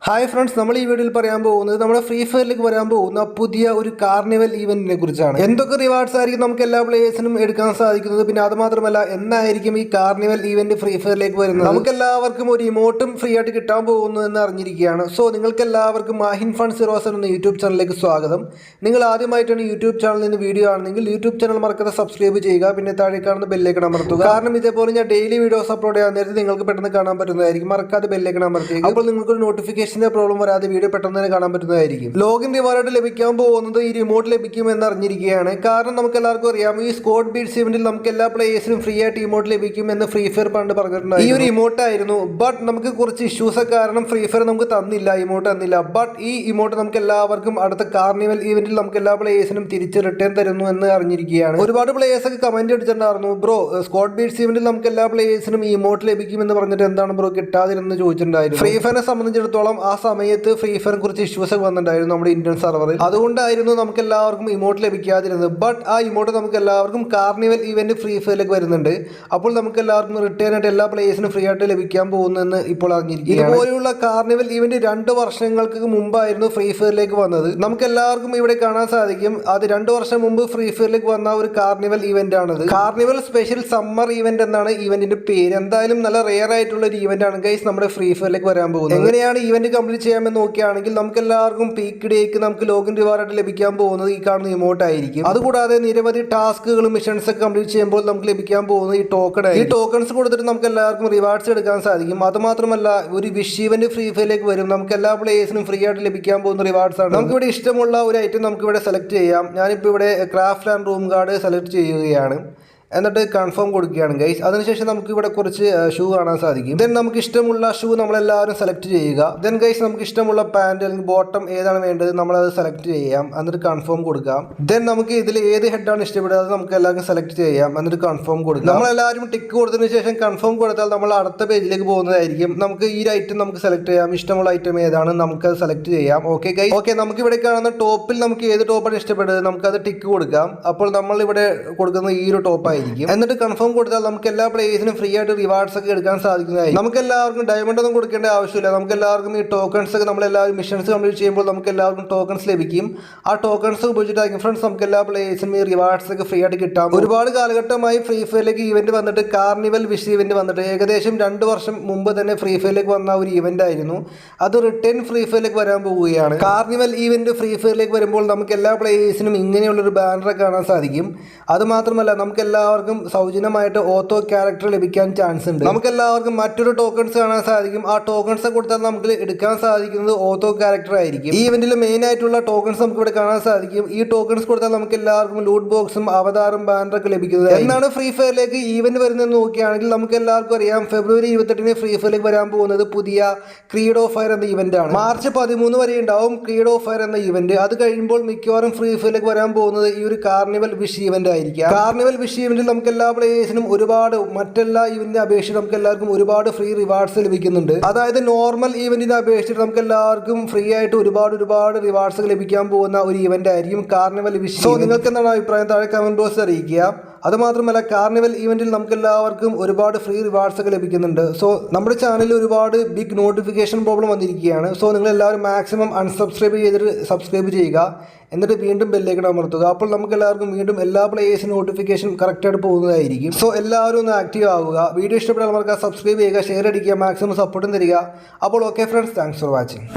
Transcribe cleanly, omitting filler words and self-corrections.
Hi friends, നമ്മൾ ഈ വീഡിയോയിൽ പറയാൻ പോകുന്നത് നമ്മുടെ ഫ്രീ ഫയറിലേക്ക് വരാൻ പോകുന്ന പുതിയ ഒരു കാർണിവൽ ഈവന്റിനെ കുറിച്ചാണ്. എന്തൊക്കെ റിവാർഡ്സ് ആയിരിക്കും നമുക്ക് എല്ലാ പ്ലേയേഴ്സിനും എടുക്കാൻ സാധിക്കുന്നത്, പിന്നെ അത് മാത്രമല്ല എന്നായിരിക്കും ഈ കാർണിവൽ ഈവന്റ് ഫ്രീ ഫയറിലേക്ക് വരുന്നത്, നമുക്ക് എല്ലാവർക്കും ഒരു ഇമോട്ടും ഫ്രീ ആയിട്ട് കിട്ടാൻ പോകുന്നു എന്ന് അറിഞ്ഞിരിക്കുകയാണ്. സോ നിങ്ങൾക്ക് എല്ലാവർക്കും മാഹിൻ ഫൺ 07 എന്ന യൂട്യൂബ് ചാനലിലേക്ക് സ്വാഗതം. നിങ്ങൾ ആദ്യമായിട്ടാണ് യൂട്യൂബ് ചാനലിൽ നിന്ന് വീഡിയോ ആണെങ്കിൽ യൂട്യൂബ് ചാനൽ മറക്കാതെ സബ്സ്ക്രൈബ് ചെയ്യുക, പിന്നെ താഴെ കാണുന്ന ബെല്ലേക്കൺ അമർത്തുക. കാരണം ഇതേപോലെ ഞാൻ ഡെയിലി വീഡിയോസ് അപ്ലോഡ് ചെയ്യാൻ നേരത്തെ നിങ്ങൾക്ക് പെട്ടെന്ന് കാണാൻ പറ്റുന്നതായിരിക്കും. മറക്കാതെ ബെല്ലേക്കൺ അമർത്തുക. അപ്പോൾ നിങ്ങൾക്കൊരു നോട്ടിഫിക്കേഷൻ പ്രോബ്ലം വരാതെ വീഡിയോ പെട്ടെന്ന് തന്നെ കാണാൻ പറ്റുന്നതായിരിക്കും. ലോഗിൻ റിവാർഡ് ലഭിക്കാൻ പോകുന്നത് ഈ റിമോട്ട് ലഭിക്കുമെന്ന് അറിഞ്ഞിരിക്കുകയാണ്. കാരണം നമുക്ക് എല്ലാവർക്കും അറിയാം, ഈ സ്ക്വാഡ് ബീറ്റ്സ് ഇവന്റിൽ നമുക്ക് എല്ലാ പ്ലേയേഴ്സിനും ഫ്രീ ആയിട്ട് ഇമോട്ട് ലഭിക്കും എന്ന് ഫ്രീ ഫയർ പണ്ട് പറഞ്ഞിട്ടുണ്ട്. ഈ ഒരു ഇമോട്ട് ആയിരുന്നു, ബട്ട് നമുക്ക് കുറച്ച് ഇഷ്യൂസ് കാരണം ഫ്രീ ഫയർ നമുക്ക് തന്നില്ല, ഇമോട്ട് തന്നില്ല. ബട്ട് ഈ ഇമോട്ട് നമുക്ക് എല്ലാവർക്കും അടുത്ത കാർണിവൽ ഇവന്റിൽ നമുക്ക് എല്ലാ പ്ലേയേഴ്സിനും തിരിച്ച് റിട്ടേൺ തരുന്നു എന്ന് അറിഞ്ഞിരിക്കുകയാണ്. ഒരുപാട് പ്ലേയേഴ്സ് ഒക്കെ കമന്റ് അടിച്ചിട്ടുണ്ടായിരുന്നു, ബ്രോ സ്ക്വാഡ് ബീറ്റ്സ് ഇവന്റിൽ നമുക്ക് എല്ലാ പ്ലേയേഴ്സിനും ഈ ഇമോട്ട് ലഭിക്കും എന്ന് പറഞ്ഞിട്ട് എന്താണ് ബ്രോ കിട്ടാതിരുന്ന് ചോദിച്ചിട്ടുണ്ടായിരുന്നു. ഫ്രീ ഫയറിനെ സംബന്ധിച്ചിടത്തോളം ആ സമയത്ത് ഫ്രീ ഫയറിനെ കുറിച്ച് ഇഷ്യൂസ് ഒക്കെ വന്നിട്ടുണ്ടായിരുന്നു നമ്മുടെ ഇന്ത്യൻ സെർവറിൽ. അതുകൊണ്ടായിരുന്നു നമുക്ക് എല്ലാവർക്കും ഇമോട്ട് ലഭിക്കാതിരുന്നത്. ബട്ട് ആ ഇമോട്ട് നമുക്ക് എല്ലാവർക്കും കാർണിവൽ ഇവന്റ് ഫ്രീ ഫയറിലേക്ക് വരുന്നുണ്ട്. അപ്പോൾ നമുക്ക് എല്ലാവർക്കും റിട്ടേൺ ആയിട്ട് എല്ലാ പ്ലേയേഴ്സിനും ഫ്രീ ആയിട്ട് ലഭിക്കാൻ പോകുന്നെന്ന് ഇപ്പോൾ അറിഞ്ഞിരിക്കുകയാണ്. ഇതുപോലെയുള്ള കാർണിവൽ ഇവന്റ് 2 വർഷങ്ങൾക്ക് മുമ്പായിരുന്നു ഫ്രീ ഫയറിലേക്ക് വന്നത്. നമുക്ക് എല്ലാവർക്കും ഇവിടെ കാണാൻ സാധിക്കും, അത് 2 വർഷം മുമ്പ് ഫ്രീ ഫയറിലേക്ക് വന്ന ഒരു കാർണിവൽ ഇവന്റ് ആണത്. കാർണിവൽ സ്പെഷ്യൽ സമ്മർ ഇവന്റ് എന്നാണ് ഇവന്റിന്റെ പേര്. എന്തായാലും നല്ല റെയർ ആയിട്ടുള്ള ഒരു ഇവന്റ് ആണ് ഗൈസ് നമ്മുടെ ഫ്രീ ഫയറിലേക്ക് വരാൻ പോകുന്നത്. എങ്ങനെയാണ് ഇവന്റ് കംപ്ലീറ്റ് ചെയ്യാമെന്ന് നോക്കുകയാണെങ്കിൽ നമുക്ക് എല്ലാവർക്കും പീക്ക് ഡേക്ക് നമുക്ക് ലോഗിൻ റിവാർഡ് ലഭിക്കാൻ പോകുന്നത് ഈ കാണുന്ന ഇമോട്ട് ആയിരിക്കും. അതുകൂടാതെ നിരവധി ടാസ്കുകളും മിഷൻസ് ഒക്കെ കംപ്ലീറ്റ് ചെയ്യുമ്പോൾ നമുക്ക് ലഭിക്കാൻ പോകുന്നത് ഈ ടോക്കൺ ആയിരിക്കും. ഈ ടോക്കൺസ് കൊടുത്തിട്ട് നമുക്ക് എല്ലാവർക്കും റിവാർഡ്സ് എടുക്കാൻ സാധിക്കും. അത് മാത്രമല്ല ഒരു വിഷ് ഇവന്റ് ഫ്രീ ഫയറിലേക്ക് വരും. നമുക്ക് എല്ലാ പ്ലേയേഴ്സിനും ഫ്രീ ആയിട്ട് ലഭിക്കാൻ പോകുന്ന റിവാർഡ്സ് ആണ്. നമുക്ക് ഇവിടെ ഇഷ്ടമുള്ള ഒരു ഐറ്റം നമുക്ക് ഇവിടെ സെലക്ട് ചെയ്യാം. ഞാനിപ്പോൾ ഇവിടെ craft and room guard select ചെയ്യുകയാണ്. എന്നിട്ട് കൺഫേം കൊടുക്കുകയാണ് ഗൈസ്. അതിനുശേഷം നമുക്ക് ഇവിടെ കുറച്ച് ഷൂ കാണാൻ സാധിക്കും. ദെൻ നമുക്ക് ഇഷ്ടമുള്ള ഷൂ നമ്മളെല്ലാവരും സെലക്ട് ചെയ്യുക. ദെൻ ഗൈസ് നമുക്ക് ഇഷ്ടമുള്ള പാൻറ് അല്ലെങ്കിൽ ബോട്ടം ഏതാണ് വേണ്ടത് നമ്മളത് സെലക്ട് ചെയ്യാം. എന്നിട്ട് കൺഫേം കൊടുക്കാം. ദെൻ നമുക്ക് ഇതിൽ ഏത് ഹെഡാണ് ഇഷ്ടപ്പെടുക അത് നമുക്ക് എല്ലാവർക്കും സെലക്ട് ചെയ്യാം. എന്നിട്ട് കൺഫേം കൊടുക്കാം. നമ്മളെല്ലാവരും ടിക്ക് കൊടുത്തതിന് ശേഷം കൺഫേം കൊടുത്താൽ നമ്മൾ അടുത്ത പേജിലേക്ക് പോകുന്നതായിരിക്കും. നമുക്ക് ഈ ഐറ്റം നമുക്ക് സെലക്ട് ചെയ്യാം. ഇഷ്ടമുള്ള ഐറ്റം ഏതാണ് നമുക്കത് സെലക്ട് ചെയ്യാം. ഓക്കെ ഗൈസ്, ഓക്കെ നമുക്ക് ഇവിടെ കാണുന്ന ടോപ്പിൽ നമുക്ക് ഏത് ടോപ്പാണ് ഇഷ്ടപ്പെടുന്നത് നമുക്കത് ടിക്ക് കൊടുക്കാം. അപ്പോൾ നമ്മൾ ഇവിടെ കൊടുക്കുന്ന ഈ ഒരു ടോപ്പായി. എന്നിട്ട് കൺഫേം കൊടുത്താൽ നമുക്ക് എല്ലാ പ്ലേയേഴ്സിനും ഫ്രീ ആയിട്ട് റിവാർഡ്സ് ഒക്കെ എടുക്കാൻ സാധിക്കുന്നതായി. നമുക്ക് എല്ലാവർക്കും ഡയമണ്ട് ഒന്നും കൊടുക്കേണ്ട ആവശ്യമില്ല. നമുക്ക് എല്ലാവർക്കും ഈ ടോക്കൺസ് ഒക്കെ നമ്മളെല്ലാവരും മിഷൻസ് കംപ്ലീറ്റ് ചെയ്യുമ്പോൾ നമുക്ക് എല്ലാവർക്കും ടോക്കൺസ് ലഭിക്കും. ആ ടോക്കൺസ് ഉപയോഗിച്ചിട്ടായിരിക്കും ഫ്രണ്ട്സ് നമുക്ക് എല്ലാ പ്ലേയേഴ്സിനും ഈ റിവാർഡ്സ് ഒക്കെ ഫ്രീ ആയിട്ട് കിട്ടാം. ഒരുപാട് കാലഘട്ടമായി ഫ്രീ ഫയറിലേക്ക് ഇവന്റ് വന്നിട്ട് കാർണിവൽ വിഷ് ഇവന്റ് വന്നിട്ട് ഏകദേശം 2 വർഷം മുമ്പ് തന്നെ ഫ്രീ ഫയറിലേക്ക് വന്ന ഒരു ഇവന്റ് ആയിരുന്നു. അത് റിട്ടേൺ ഫ്രീ ഫയറിലേക്ക് വരാൻ പോവുകയാണ്. കാർണിവൽ ഇവന്റ് ഫ്രീ ഫയറിലേക്ക് വരുമ്പോൾ നമുക്ക് എല്ലാ പ്ലേയേഴ്സിനും ഇങ്ങനെയുള്ളൊരു ബാനർ കാണാൻ സാധിക്കും. അത് മാത്രമല്ല നമുക്ക് എല്ലാവർക്കും സൗജന്യമായിട്ട് ഓത്തോ ക്യാരക്ടർ ലഭിക്കാൻ ചാൻസ് ഉണ്ട്. നമുക്ക് എല്ലാവർക്കും മറ്റൊരു ടോക്കൺസ് കാണാൻ സാധിക്കും. ആ ടോക്കൺസ് കൊടുത്താൽ നമുക്ക് എടുക്കാൻ സാധിക്കുന്നത് ഓത്തോ ക്യാരക്ടർ ആയിരിക്കും. ഈ ഇവന്റിൽ മെയിൻ ആയിട്ടുള്ള ടോക്കൺസ് നമുക്ക് ഇവിടെ കാണാൻ സാധിക്കും. ഈ ടോക്കൺസ് കൊടുത്താൽ നമുക്ക് എല്ലാവർക്കും ലൂട്ട് ബോക്സും അവതാറും ബാനറൊക്കെ ലഭിക്കുന്നത്. എന്നാണ് ഫ്രീ ഫയറിലേക്ക് ഈവന്റ് വരുന്നത് നോക്കുകയാണെങ്കിൽ നമുക്ക് എല്ലാവർക്കും അറിയാം, ഫെബ്രുവരി 28 ഫ്രീ ഫയറിലേക്ക് വരാൻ പോകുന്നത് പുതിയ ക്രീഡ് ഓഫ് ഫയർ എന്ന ഇവന്റ് ആണ്. മാർച്ച് 13 വരെ ഉണ്ടാവും ക്രീഡ് ഓഫ് ഫയർ എന്ന ഇവന്റ്. അത് കഴിയുമ്പോൾ മിക്കവാറും ഫ്രീ ഫയറിലേക്ക് വരാൻ പോകുന്നത് ഈ ഒരു കാർണിവൽ വിഷ് ഇവന്റ് ആയിരിക്കും. കാർണിവൽ വിഷ് ഇവന്റിൽ നമുക്ക് എല്ലാ പ്ലേയേഴ്സിനും ഒരുപാട് മറ്റെല്ലാ ഇവന്റിനെ അപേക്ഷിച്ച് നമുക്ക് എല്ലാവർക്കും ഒരുപാട് ഫ്രീ റിവാർഡ്സ് ലഭിക്കുന്നുണ്ട്. അതായത് നോർമൽ ഇവന്റിനെ അപേക്ഷിച്ചിട്ട് നമുക്ക് എല്ലാവർക്കും ഫ്രീ ആയിട്ട് ഒരുപാട് റിവാർഡ്സ് ലഭിക്കാൻ പോകുന്ന ഒരു ഇവന്റ് ആയിരിക്കും കാർണിവൽ വിഷ്. സോ നിങ്ങൾക്ക് എന്താണ് അഭിപ്രായം താഴെ കമന്റ് ബോക്സിൽ അറിയിക്കുക. അതുമാത്രമല്ല കാർണിവൽ ഇവന്റിൽ നമുക്ക് എല്ലാവർക്കും ഒരുപാട് ഫ്രീ റിവാർഡ്സ് ഒക്കെ ലഭിക്കുന്നുണ്ട്. സോ നമ്മുടെ ചാനലിൽ ഒരുപാട് ബിഗ് നോട്ടിഫിക്കേഷൻ പ്രോബ്ലം വന്നിരിക്കുകയാണ്. സോ നിങ്ങൾ എല്ലാവരും മാക്സിമം അൺസബ്സ്ക്രൈബ് ചെയ്തിട്ട് സബ്സ്ക്രൈബ് ചെയ്യുക. എന്നിട്ട് വീണ്ടും ബെല്ലേക്കൺ അമർത്തുക. അപ്പോൾ നമുക്ക് എല്ലാവർക്കും വീണ്ടും എല്ലാ പ്ലേയേഴ്സിനും നോട്ടിഫിക്കേഷൻ കറക്റ്റായിട്ട് പോകുന്നതായിരിക്കും. സോ എല്ലാവരും ഒന്ന് ആക്റ്റീവ് ആവുക. വീഡിയോ ഇഷ്ടപ്പെട്ടാൽ നമുക്ക് സബ്സ്ക്രൈബ് ചെയ്യുക, ഷെയർ അടിക്കുക, മാക്സിമം സപ്പോർട്ടും തരിക. അപ്പോൾ okay friends, thanks for watching.